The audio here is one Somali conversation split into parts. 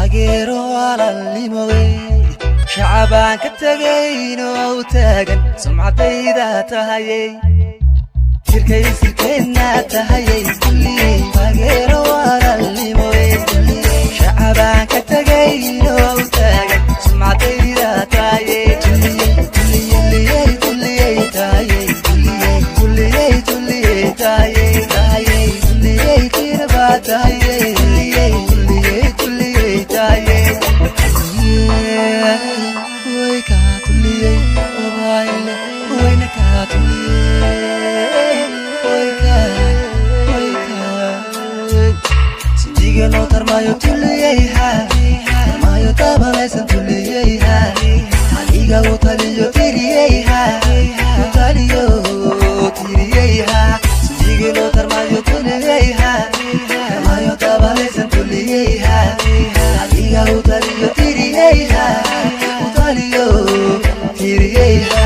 taageero walaalnimowe shacabaan ka tagayno taagan sumcadayda tahayay sirkayna tahayay taageero walaalnimowe shacabaan ka tagayno taagan sumcadayda tahayay Mayo tuliyeyha mayo tabalaysan tuliyeyha aniga utaliyo tiriyeyha utaliyo tiriyeyha sigilo tarmayo tuliyeyha mayo tabalaysan tuliyeyha aniga utaliyo tiriyeyha utaliyo tiriyeyha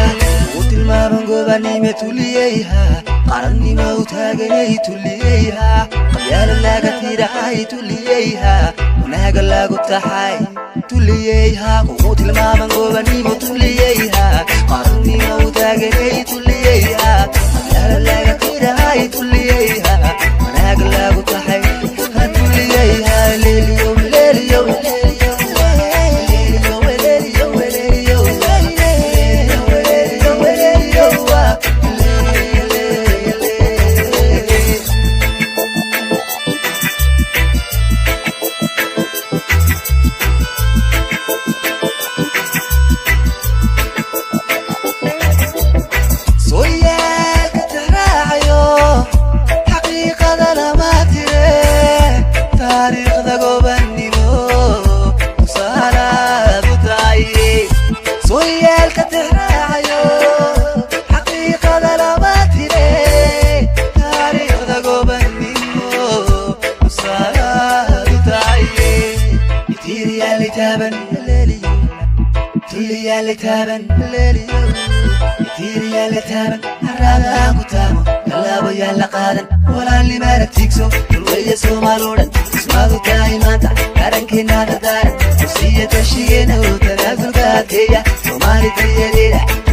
utilmaaban gobanime tuliyeyha qarannima utaagay tuliyeyha qabyal laga tiraay tuliyeyha wanaga lagu tahay tuliyeyha utilmaaban gobanimo tuliyeyha qarannima utaagay tuliyeyha qabyal laga tiraay tuliyeyha wanaga lagu tahay tuliyeyha leliyo leliyo taban leliyo tiriya le taban arada ku tamo labo ya la qadan wala limara tikso way Soomaaliyeed ismaadu kaimanta garankina dadar siyada shigena tanazulka teya Soomaaliyeed